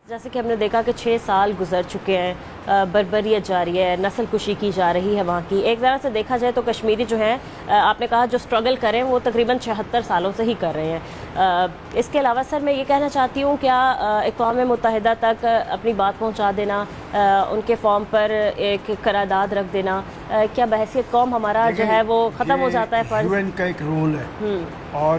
جیسے کہ ہم نے دیکھا کہ 6 سال گزر چکے ہیں، بربریت جاری ہے، نسل کشی کی جا رہی ہے وہاں کی. ایک طرح سے دیکھا جائے تو کشمیری جو ہیں، آپ نے کہا جو سٹرگل کریں وہ تقریباً 76 سالوں سے ہی کر رہے ہیں. اس کے علاوہ سر میں یہ کہنا چاہتی ہوں، کیا اقوام متحدہ تک اپنی بات پہنچا دینا، ان کے فارم پر ایک قرارداد رکھ دینا، کیا بحیثیت قوم ہمارا جو ہے وہ ختم ہو جاتا ہے فرض؟ یو این کا ایک رول ہے، اور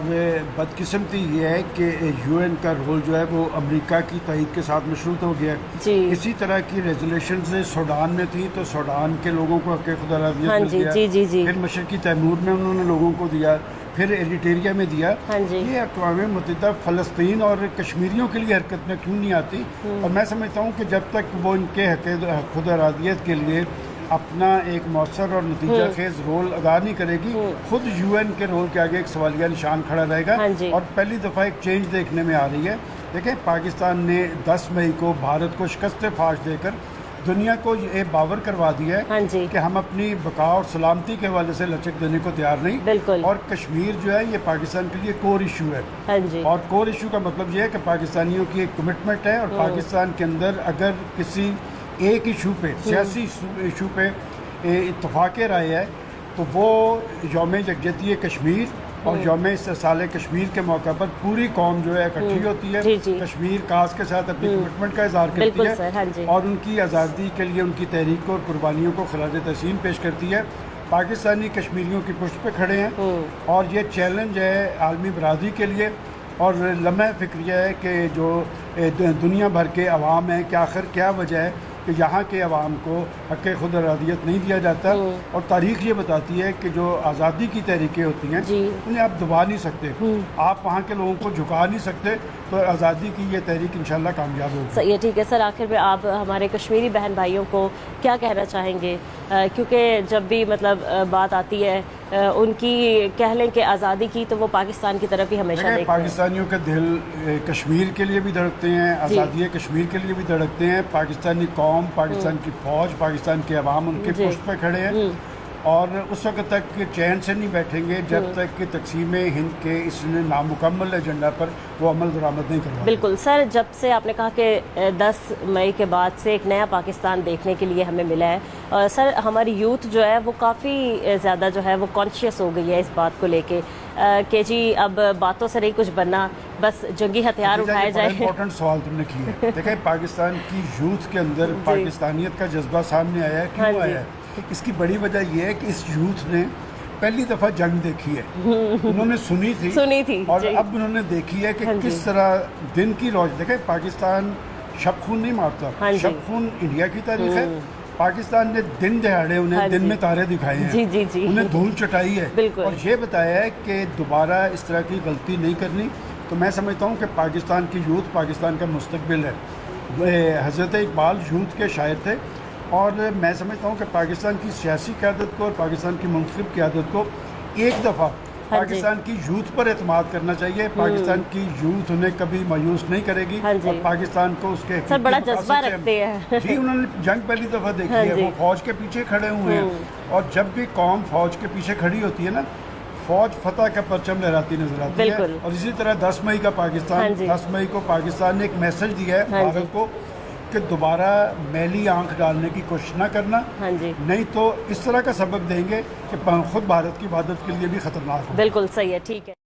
بدقسمتی یہ ہے کہ یو این کا رول جو ہے وہ امریکہ کی تائید کے ساتھ مشروط ہو گیا ہے. جی اسی طرح کی ریزولیشنز سوڈان میں تھی تو سوڈان کے لوگوں کو حق خود ارادیت ہاں مل جی گیا. جی جی جی پھر مشرقی تیمور میں انہوں نے لوگوں کو دیا، پھر ایریٹیریا میں دیا. ہاں جی یہ اقوام متحدہ فلسطین اور کشمیریوں کے لیے حرکت میں کیوں نہیں آتی؟ اور میں سمجھتا ہوں کہ جب تک وہ ان کے حق خود ارادیت کے لیے اپنا ایک مؤثر اور نتیجہ خیز رول ادا نہیں کرے گی، خود یو این کے رول کے آگے ایک سوالیہ نشان کھڑا رہے گا. ہاں جی اور پہلی دفعہ ایک چینج دیکھنے میں آ رہی ہے. دیکھیں، پاکستان نے 10 مئی کو بھارت کو شکست فاش دے کر دنیا کو یہ باور کروا دیا ہاں ہے جی کہ ہم اپنی بقا اور سلامتی کے حوالے سے لچک دینے کو تیار نہیں. بالکل. اور کشمیر جو ہے یہ پاکستان کے لیے کور ایشو ہے. ہاں جی اور کور ایشو کا مطلب یہ ہے کہ پاکستانیوں کی ایک کمٹمنٹ ہے، اور پاکستان کے اندر اگر کسی ایک ایشو پہ، سیاسی ایشو پہ اتفاق رائے ہے تو وہ یوم یکجہتی کشمیر اور یوم استحصال کشمیر کے موقع پر پوری قوم جو ہے اکٹھی ہوتی ہے. جی جی کشمیر کاس کے ساتھ اپنی کمٹمنٹ کا اظہار کرتی بالکل ہے، سر. ہاں جی اور ان کی آزادی کے لیے ان کی تحریک اور قربانیوں کو خراج تحسین پیش کرتی ہے. پاکستانی کشمیریوں کی پشت پہ کھڑے ہیں، اور یہ چیلنج ہے عالمی برادری کے لیے، اور لمحہ فکریہ ہے کہ جو دنیا بھر کے عوام ہیں کہ آخر کیا وجہ ہے کہ یہاں کے عوام کو حق خود ارادیت نہیں دیا جاتا. اور تاریخ یہ بتاتی ہے کہ جو آزادی کی تحریکیں ہوتی ہیں جی انہیں آپ دبا نہیں سکتے، آپ وہاں کے لوگوں کو جھکا نہیں سکتے. تو آزادی کی یہ تحریک انشاءاللہ کامیاب ہوگی. صحیح ہے. ٹھیک ہے سر، آخر میں آپ ہمارے کشمیری بہن بھائیوں کو کیا کہنا چاہیں گے؟ کیونکہ جب بھی مطلب بات آتی ہے ان کی، کہہ لیں کہ آزادی کی، تو وہ پاکستان کی طرف ہی ہمیشہ دیکھتے ہیں. پاکستانیوں کے دل کشمیر کے لیے بھی دھڑکتے ہیں، آزادی کشمیر کے لیے بھی دھڑکتے ہیں. پاکستانی قوم، پاکستان کی فوج، پاکستان کے عوام ان کے پشت پہ کھڑے ہیں، اور اس وقت تک چین سے نہیں بیٹھیں گے جب تک کہ تقسیم ہند کے اس نامکمل ایجنڈا پر وہ عمل درآمد نہیں کروا. بالکل سر، جب سے آپ نے کہا کہ 10 مئی کے بعد سے ایک نیا پاکستان دیکھنے کے لیے ہمیں ملا ہے، سر ہماری یوتھ جو ہے وہ کافی زیادہ جو ہے وہ کانشیس ہو گئی ہے اس بات کو لے کے کہ جی اب باتوں سے نہیں کچھ بننا، بس جنگی ہتھیار اٹھائے جائیں. امپورٹنٹ سوال تم نے کیا ہے. دیکھیں، پاکستان کی یوتھ کے اندر پاکستانیت کا جذبہ سامنے آیا ہے. کیوں آیا ہے؟ اس کی بڑی وجہ یہ ہے کہ اس یوتھ نے پہلی دفعہ جنگ دیکھی ہے. انہوں نے سنی تھی اور اب انہوں نے دیکھی ہے کہ کس طرح دن کی روشنی. دیکھیں، پاکستان شب خون نہیں مارتا، شب خون انڈیا کی تاریخ ہے. پاکستان نے دن دہاڑے انہیں دن میں تارے دکھائے ہیں، انہیں دھول چٹائی ہے، اور یہ بتایا ہے کہ دوبارہ اس طرح کی غلطی نہیں کرنی. تو میں سمجھتا ہوں کہ پاکستان کی یوتھ پاکستان کا مستقبل ہے. حضرت اقبال یوتھ کے شاعر تھے، اور میں سمجھتا ہوں کہ پاکستان کی سیاسی قیادت کو اور پاکستان کی منتخب قیادت کو ایک دفعہ پاکستان کی یوتھ پر اعتماد کرنا چاہیے. پاکستان کی یوتھ انہیں کبھی مایوس نہیں کرے گی، اور پاکستان کو اس کے سر بڑا جذبہ رکھتے ہیں. جی، انہوں نے جنگ پہلی دفعہ دیکھی ہے، وہ فوج کے پیچھے کھڑے ہوئے ہیں. اور جب بھی قوم فوج کے پیچھے کھڑی ہوتی ہے نا، فوج فتح کا پرچم لہراتی نظر آتی ہے. اور اسی طرح 10 مئی کا پاکستان، 10 مئی کو پاکستان نے ایک میسج دیا ہے بھارت کو کہ دوبارہ میلی آنکھ ڈالنے کی کوشش نہ کرنا، نہیں تو اس طرح کا سبق دیں گے کہ خود بھارت کی وحدت کے لیے بھی خطرناک ہے. بالکل صحیح ہے. ٹھیک ہے.